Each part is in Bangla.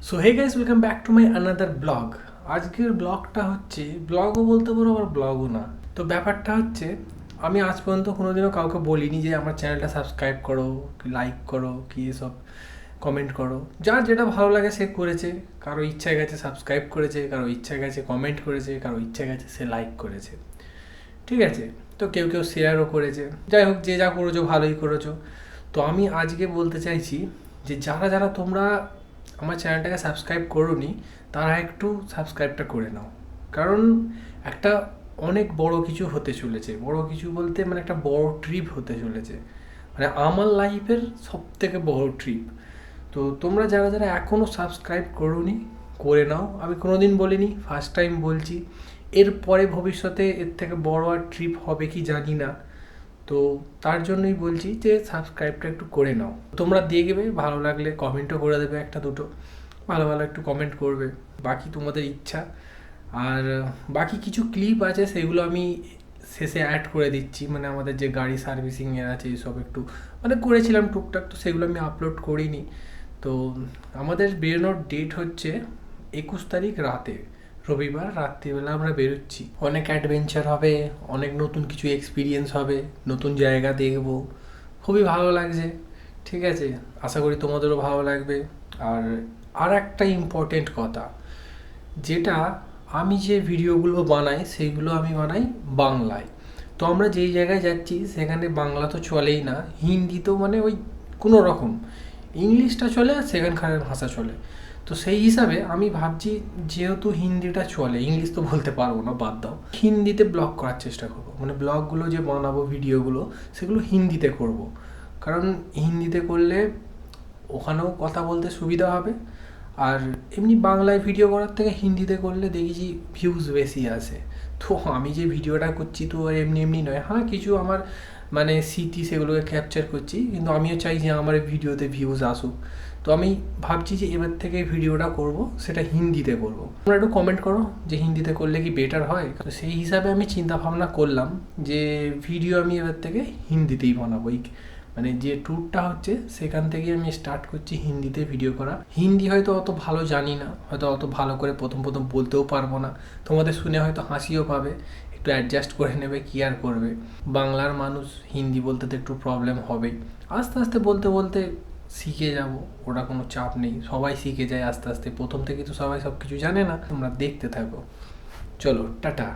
So hey guys, welcome back to my another vlog. আজকের ব্লগটা হচ্ছে ব্লগও বলতে পারো আবার ব্লগও না। তো ব্যাপারটা হচ্ছে, আমি আজ পর্যন্ত কোনোদিনও কাউকে বলিনি যে আমার চ্যানেলটা সাবস্ক্রাইব করো, কি লাইক করো, কি এসব কমেন্ট করো। যার যেটা ভালো লাগে সে করেছে। কারো ইচ্ছা গেছে সাবস্ক্রাইব করেছে, কারো ইচ্ছা গেছে কমেন্ট করেছে, কারো ইচ্ছা গেছে সে লাইক করেছে। ঠিক আছে, তো কেউ কেউ শেয়ারও করেছে। যাই হোক, যে যা করেছো ভালোই করেছো। তো আমি আজকে বলতে চাইছি যে যারা যারা তোমরা আমার চ্যানেলটাকে সাবস্ক্রাইব করোনি, তারা একটু সাবস্ক্রাইবটা করে নাও। কারণ একটা অনেক বড় কিছু হতে চলেছে। বড় কিছু বলতে মানে একটা বড় ট্রিপ হতে চলেছে, মানে আমার লাইফের সব থেকে বড় ট্রিপ। তো তোমরা যারা যারা এখনও সাবস্ক্রাইব করোনি, করে নাও। আমি কোনোদিন বলিনি, ফার্স্ট টাইম বলছি। এরপরে ভবিষ্যতে এর থেকে বড় আর ট্রিপ হবে কি জানি না। তো তার জন্যই বলছি যে সাবস্ক্রাইবটা একটু করে নাও। তোমরা দেখবে, ভালো লাগলে কমেন্টও করে দেবে, একটা দুটো ভালো ভালো একটু কমেন্ট করবে। বাকি তোমাদের ইচ্ছা। আর বাকি কিছু ক্লিপ আছে, সেগুলো আমি শেষে অ্যাড করে দিচ্ছি। মানে আমাদের যে গাড়ি সার্ভিসিংয়ের আছে এইসব একটু মানে করেছিলাম টুকটাক, তো সেগুলো আমি আপলোড করিনি। তো আমাদের বেরোনোর ডেট হচ্ছে 21 তারিখ রাতে, রবিবার রাত্রিবেলা আমরা বেরোচ্ছি। অনেক অ্যাডভেঞ্চার হবে, অনেক নতুন কিছু এক্সপিরিয়েন্স হবে, নতুন জায়গা দেখব। খুবই ভালো লাগছে। ঠিক আছে, আশা করি তোমাদেরও ভালো লাগবে। আর আর একটা ইম্পর্টেন্ট কথা, যেটা আমি যে ভিডিওগুলো বানাই সেইগুলো আমি বানাই বাংলায়। তো আমরা যেই জায়গায় যাচ্ছি সেখানে বাংলা তো চলেই না, হিন্দি তো মানে ওই কোনো রকম, ইংলিশটা চলে আর সেখানকার ভাষা চলে। তো সেই হিসাবে আমি ভাবছি, যেহেতু হিন্দিটা চলে, ইংলিশ তো বলতে পারবো না, বাদ দাও, হিন্দিতে ব্লগ করার চেষ্টা করবো। মানে ব্লগগুলো যে বানাবো, ভিডিওগুলো, সেগুলো হিন্দিতে করব। কারণ হিন্দিতে করলে ওখানেও কথা বলতে সুবিধা হবে। আর এমনি বাংলায় ভিডিও করার থেকে হিন্দিতে করলে দেখেছি ভিউজ বেশি আসে। তো আমি যে ভিডিওটা করছি তো আর এমনি এমনি নয়, হ্যাঁ কিছু আমার মানে স্মৃতি সেগুলোকে ক্যাপচার করছি, কিন্তু আমিও চাই যে আমার ভিডিওতে ভিউজ আসুক। তো আমি ভাবছি যে এবার থেকে ভিডিওটা করব, সেটা হিন্দিতে করব। তোমরা একটু কমেন্ট করো যে হিন্দিতে করলে কি বেটার হয়। তো সেই হিসাবে আমি চিন্তা ভাবনা করলাম যে ভিডিও আমি এবার থেকে হিন্দিতেই বানাবো। মানে যে ট্যুরটা হচ্ছে সেখান থেকে আমি স্টার্ট করছি হিন্দিতে ভিডিও করা। হিন্দি হয়তো অত ভালো জানি না, হয়তো অত ভালো করে প্রথম প্রথম বলতেও পারবো না, তোমাদের শুনে হয়তো হাসিও পাবে, একটু অ্যাডজাস্ট করে নেবে, কি আর করবে। বাংলার মানুষ হিন্দি বলতে তো একটু প্রবলেম হবেই। আস্তে আস্তে বলতে বলতে শিখে যাব, ওটা কোনো চাপ নেই, সবাই শিখে যায় আস্তে আস্তে। প্রথম থেকে তো সবাই সব কিছু জানে না। তোমরা দেখতে থাকো, চলো টাটা।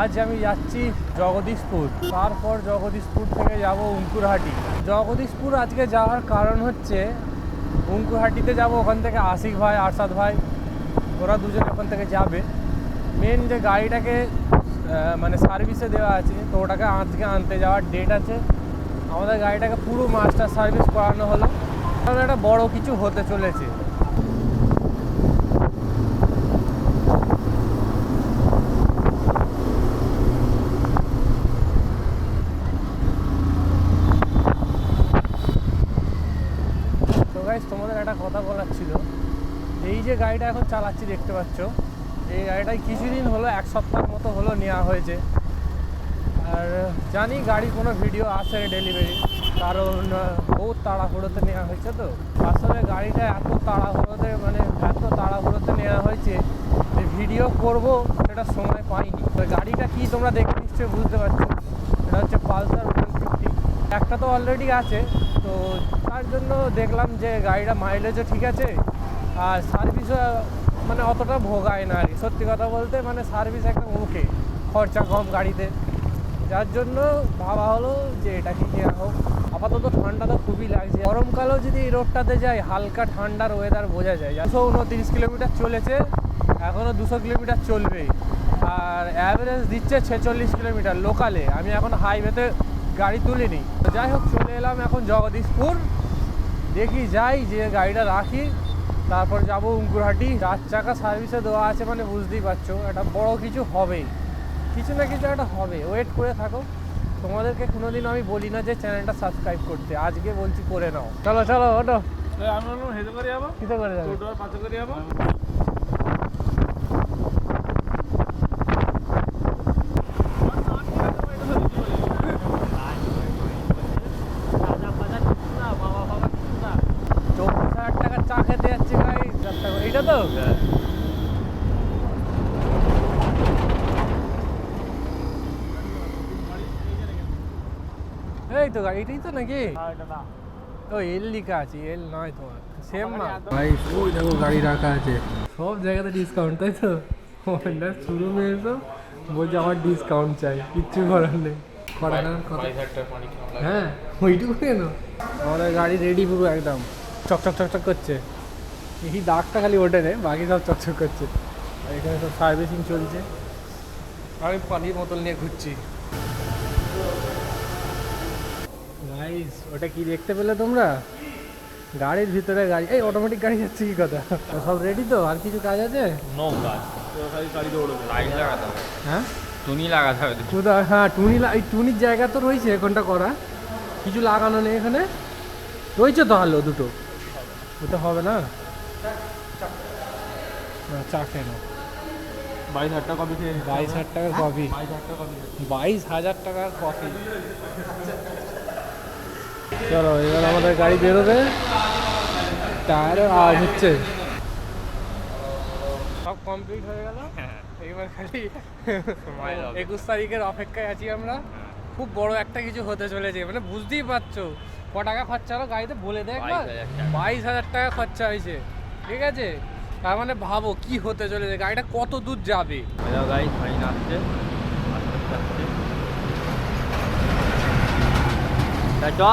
আজ আমি যাচ্ছি জগদীশপুর, তারপর জগদীশপুর থেকে যাব উঙ্কুরহাটি। জগদীশপুর আজকে যাওয়ার কারণ হচ্ছে, উঙ্কুরহাটিতে যাব, ওখান থেকে আশিক ভাই, আরশাদ ভাই, ওরা দুজন ওখান থেকে যাবে। মেন যে গাড়িটাকে মানে সার্ভিসে দেওয়া আছে, তো ওটাকে আজকে আনতে যাওয়ার ডেট আছে। আমাদের গাড়িটাকে পুরো মাস্টার সার্ভিস করানো হলো, কারণ একটা বড় কিছু হতে চলেছে। তোমাদের একটা কথা বলার ছিল, এই যে গাড়িটা এখন চালাচ্ছি দেখতে পাচ্ছ, এই গাড়িটাই কিছুদিন হলো, এক সপ্তাহের মতো হলো নেওয়া হয়েছে। আর জানি গাড়ির কোনো ভিডিও আসে ডেলিভারি, কারণ বহুত তাড়াহুড়োতে নেওয়া হয়েছে। তো আসলে গাড়িটা এত তাড়াহুড়োতে নেওয়া হয়েছে যে ভিডিও করব সেটা সময় পাইনি। তো গাড়িটা কি তোমরা দেখে নিশ্চয়ই বুঝতে পারছো, এটা হচ্ছে পালসার 150। একটা তো অলরেডি আছে, তো তার জন্য দেখলাম যে গাড়িটা মাইলেজও ঠিক আছে, আর সার্ভিসও মানে অতটা ভোগায় না আর কি। সত্যি কথা বলতে মানে সার্ভিস একদম ওকে, খরচা কম গাড়িতে, যার জন্য ভাবা হলো যে এটাকে নেওয়া হোক। আপাতত ঠান্ডা তো খুবই লাগছে, গরমকালেও যদি এই রোডটাতে যাই হালকা ঠান্ডার ওয়েদার বোঝা যায়। 229 কিলোমিটার চলেছে, এখনও 200 কিলোমিটার চলবে, আর অ্যাভারেজ দিচ্ছে 46 কিলোমিটার লোকালে। আমি এখন হাইওয়েতে গাড়ি তুলিনি। যাই হোক, চলে এলাম এখন জগদীশপুর। দেখি যাই, যে গাড়িটা রাখি, তারপর যাব উঙ্কুরহাটি। 4 চাকা সার্ভিসে দেওয়া আছে, মানে বুঝতেই পারছো একটা বড় কিছু হবেই, কিছু না কিছু একটা হবে। ওয়েট করে থাকো। তোমাদেরকে কোনোদিন আমি বলি না যে চ্যানেলটা সাবস্ক্রাইব করতে, আজকে বলছি করে নাও। চলো চলো ওটো। আমি বললাম হেঁটে করে যাবো, কিতে করে যাবে? টোটো আর পাঁচে করে যাবো। টাকার চা খেতে যাচ্ছি ভাই, এইটা তো এই তো গাড়িটাই তো নাকি? ও এল লেখা আছে, এল নয় তোমার, সেম না ভাই। ওই দেখো গাড়ি রাখা আছে, সব জায়গাতে ডিসকাউন্ট, তাই তো? ওটা শুরু হয়ে এসো বলছে আমার ডিসকাউন্ট চাই, কিচ্ছু করার নেই। হ্যাঁ ওইটুকু কেন, আমাদের গাড়ি রেডি পুরো একদম চকচক চকচক করছে। এই দাগটা খালি ওঠে নেই, বাকি সব চকচক করছে। আর এখানে সব সার্ভিসিং চলছে, আমি পানির বোতল নিয়ে ঘুরছি। গাইস ওটা কি দেখতে পেলে তোমরা? গাড়ির ভিতরে গাড়ি, এই অটোমেটিক গাড়ি যাচ্ছে, কি কথা? সব রেডি তো? আর কিছু কাজ আছে? নো কাজ, গাড়ি দৌড়বে, লাইট লাগাতে হবে। হ্যাঁ টুনি লাগাতে হবে। কোথায়? হ্যাঁ টুনি, এই টুনির জায়গা তো রয়েছে এখানটা করা, কিছু লাগানো নেই এখানে, রয়েছে তো হালো দুটো, ওটা হবে না। না চা কেন? 22,000 টাকা কফি খেয়ে 22,000 টাকার কফি, 22,000 টাকা কফি 22,000 টাকার কফি। চলো এবার আমাদের গাড়ি বেরোবে, টায়ারের আওয়াজ হচ্ছে। সব কমপ্লিট হয়ে গেল, এইবার খালি 21 তারিখের অপেক্ষায় আছি আমরা। খুব বড় একটা কিছু হতে চলেছে, মানে বুঝতেই পারছো ক টাকা খরচা হলো গাড়িতে, বলে দেখ। 22,000 টাকা খরচা হয়েছে, ঠিক আছে? তার মানে ভাবো কি হতে চলেছে, গাড়িটা কত দূর যাবে। গাড়ি ফাইন আসছে, তাই তো